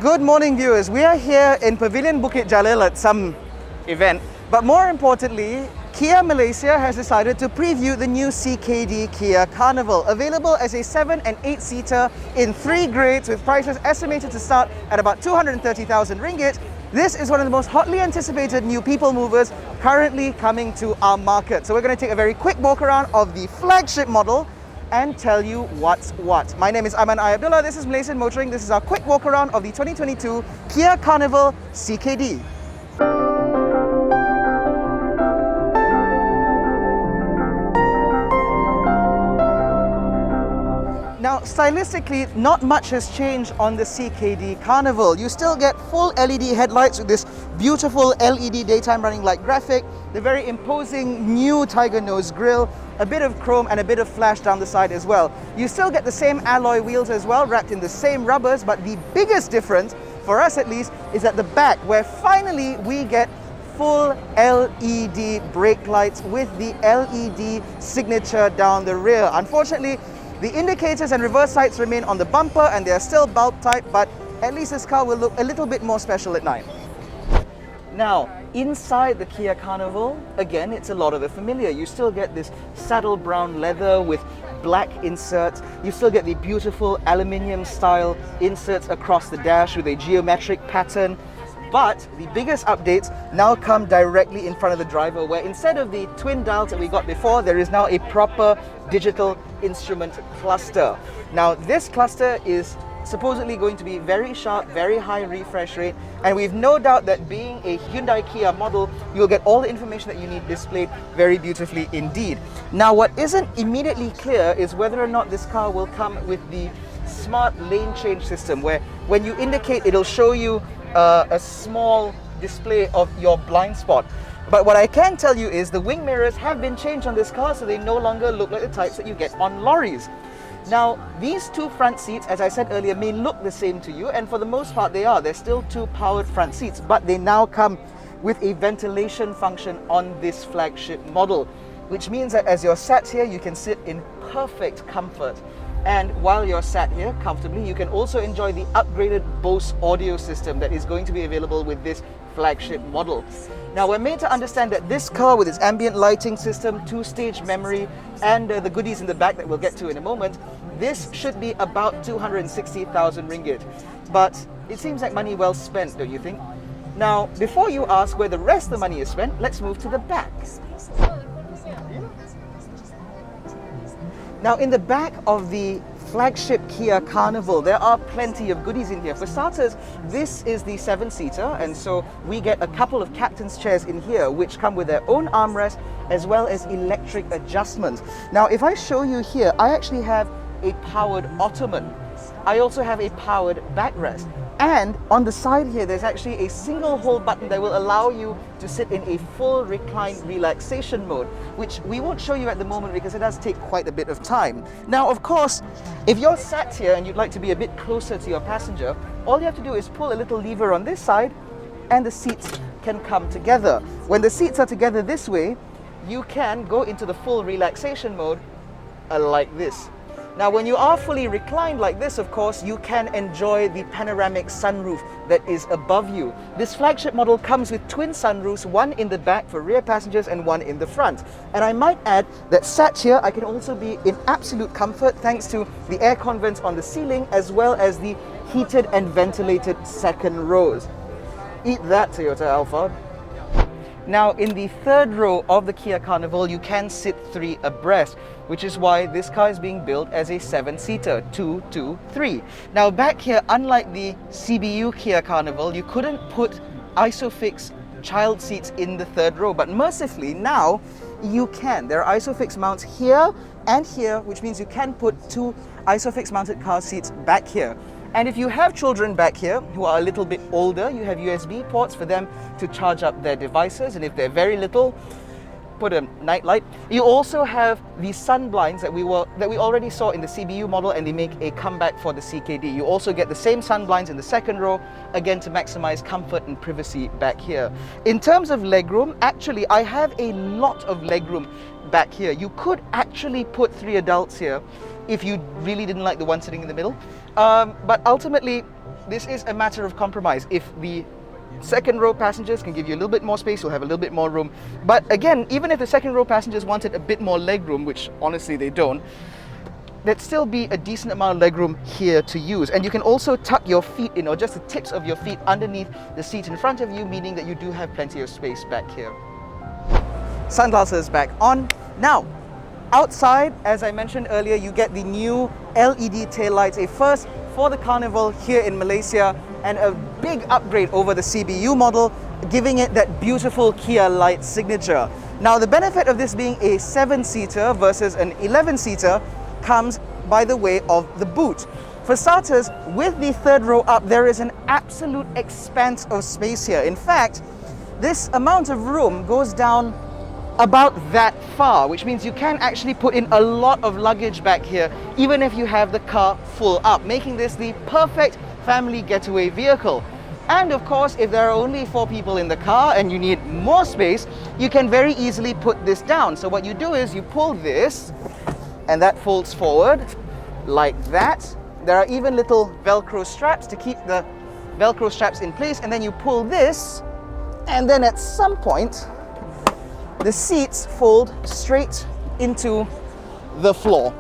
Good morning, viewers. We are here in Pavilion Bukit Jalil at some event, but more importantly, Kia Malaysia has decided to preview the new CKD Kia Carnival, available as a 7 and 8-seater in 3 grades with prices estimated to start at about 230,000 ringgit. This is one of the most hotly anticipated new people movers currently coming to our market. So we're going to take a very quick walk around of the flagship model and tell you what's what. My name is Aiman Abdullah, this is Malaysian Motoring. This is our quick walk around of the 2022 Kia Carnival CKD. Now, stylistically, not much has changed on the CKD Carnival. You still get full LED headlights with this beautiful LED daytime running light graphic, the very imposing new tiger nose grille, a bit of chrome and a bit of flash down the side as well. You still get the same alloy wheels as well, wrapped in the same rubbers, but the biggest difference, for us at least, is at the back, where finally we get full LED brake lights with the LED signature down the rear. Unfortunately, the indicators and reverse lights remain on the bumper and they are still bulb type, but at least this car will look a little bit more special at night. Now, inside the Kia Carnival, again, it's a lot of the familiar. You still get this saddle brown leather with black inserts. You still get the beautiful aluminium style inserts across the dash with a geometric pattern. But the biggest updates now come directly in front of the driver, where instead of the twin dials that we got before, there is now a proper digital instrument cluster. Now, this cluster is supposedly going to be very sharp, very high refresh rate, and we've no doubt that being a Hyundai Kia model, you'll get all the information that you need displayed very beautifully indeed. Now, what isn't immediately clear is whether or not this car will come with the smart lane change system, where when you indicate, it'll show you a small display of your blind spot. But what I can tell you is the wing mirrors have been changed on this car, so they no longer look like the types that you get on lorries. Now, these two front seats, as I said earlier, may look the same to you, and for the most part they are. They're still two powered front seats, but they now come with a ventilation function on this flagship model, which means that as you're sat here, you can sit in perfect comfort. And while you're sat here comfortably, you can also enjoy the upgraded Bose audio system that is going to be available with this flagship model. Now, we're made to understand that this car, with its ambient lighting system, 2-stage memory, and the goodies in the back that we'll get to in a moment, this should be about 260,000 ringgit. But it seems like money well spent, don't you think? Now, before you ask where the rest of the money is spent, let's move to the back. Now, in the back of the flagship Kia Carnival, there are plenty of goodies in here. For starters, this is the 7-seater, and so we get a couple of captain's chairs in here, which come with their own armrest as well as electric adjustments. Now, if I show you here, I actually have a powered ottoman. I also have a powered backrest. And on the side here, there's actually a single hole button that will allow you to sit in a full recline relaxation mode, which we won't show you at the moment because it does take quite a bit of time. Now, of course, if you're sat here and you'd like to be a bit closer to your passenger, all you have to do is pull a little lever on this side and the seats can come together. When the seats are together this way, you can go into the full relaxation mode like this. Now, when you are fully reclined like this, of course, you can enjoy the panoramic sunroof that is above you. This flagship model comes with twin sunroofs, one in the back for rear passengers and one in the front. And I might add that sat here, I can also be in absolute comfort thanks to the aircon vents on the ceiling as well as the heated and ventilated second rows. Eat that, Toyota Alphard. Now, in the third row of the Kia Carnival, you can sit 3 abreast, which is why this car is being built as a 7-seater, 2, 2, 3. Now, back here, unlike the CBU Kia Carnival, you couldn't put ISOFIX child seats in the third row, but mercifully now you can. There are ISOFIX mounts here and here, which means you can put 2 ISOFIX mounted car seats back here. And if you have children back here who are a little bit older, you have USB ports for them to charge up their devices, and if they're very little, put a night light. You also have the sun blinds that we already saw in the CBU model, and they make a comeback for the CKD. You also get the same sun blinds in the second row, again to maximize comfort and privacy back here. In terms of legroom, actually I have a lot of legroom back here. You could actually put 3 adults here if you really didn't like the one sitting in the middle. But ultimately, this is a matter of compromise. If the second row passengers can give you a little bit more space, you'll have a little bit more room. But again, even if the second row passengers wanted a bit more leg room, which honestly they don't, there'd still be a decent amount of leg room here to use. And you can also tuck your feet in, or just the tips of your feet underneath the seat in front of you, meaning that you do have plenty of space back here. Sunglasses back on. Now, outside, as I mentioned earlier, you get the new LED taillights, a first for the Carnival here in Malaysia, and a big upgrade over the CBU model, giving it that beautiful Kia light signature. Now, the benefit of this being a 7-seater versus an 11-seater comes by the way of the boot. For starters, with the third row up, there is an absolute expanse of space here. In fact, this amount of room goes down about that far, which means you can actually put in a lot of luggage back here, even if you have the car full up, making this the perfect family getaway vehicle. And of course, if there are only 4 people in the car and you need more space, you can very easily put this down. So what you do is you pull this, and that folds forward like that. There are even little Velcro straps to keep the Velcro straps in place, and then you pull this, and then at some point, the seats fold straight into the floor.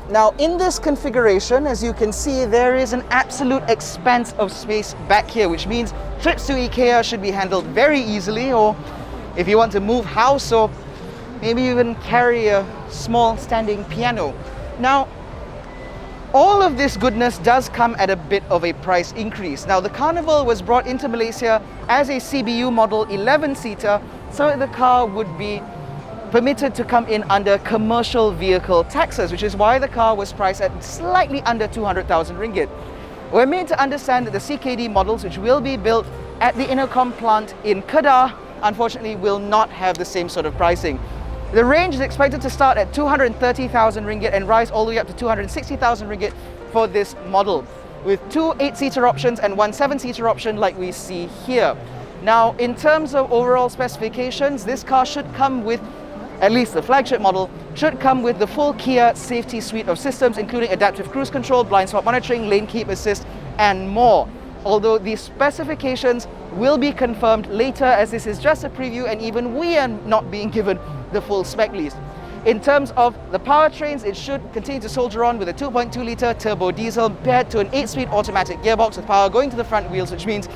Now, in this configuration, as you can see, there is an absolute expanse of space back here, which means trips to IKEA should be handled very easily, or if you want to move house, or maybe even carry a small standing piano. Now, all of this goodness does come at a bit of a price increase. Now, the Carnival was brought into Malaysia as a CBU model 11-seater, so the car would be permitted to come in under commercial vehicle taxes, which is why the car was priced at slightly under 200,000 ringgit. We're made to understand that the CKD models, which will be built at the Intercom plant in Kedah, unfortunately will not have the same sort of pricing. The range is expected to start at 230,000 ringgit and rise all the way up to 260,000 ringgit for this model, with 2 8-seater options and 1 7-seater option like we see here. Now, in terms of overall specifications, this car should come with, at least the flagship model, should come with the full Kia safety suite of systems, including adaptive cruise control, blind spot monitoring, lane keep assist, and more. Although the specifications will be confirmed later, as this is just a preview and even we are not being given the full spec list. In terms of the powertrains, it should continue to soldier on with a 2.2-litre turbo diesel paired to an 8-speed automatic gearbox with power going to the front wheels, which means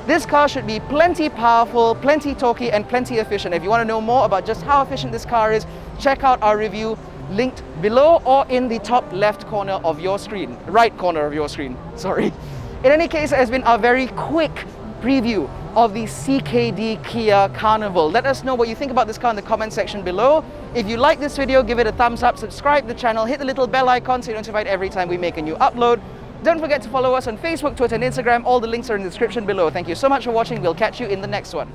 this car should be plenty powerful, plenty torquey, and plenty efficient. If you want to know more about just how efficient this car is, check out our review linked below or in the top left corner of your screen, right corner of your screen, sorry. In any case, it has been a very quick preview of the CKD Kia Carnival. Let us know what you think about this car in the comment section below. If you like this video, give it a thumbs up, subscribe to the channel, hit the little bell icon so you're notified every time we make a new upload. Don't forget to follow us on Facebook, Twitter and Instagram. All the links are in the description below. Thank you so much for watching. We'll catch you in the next one.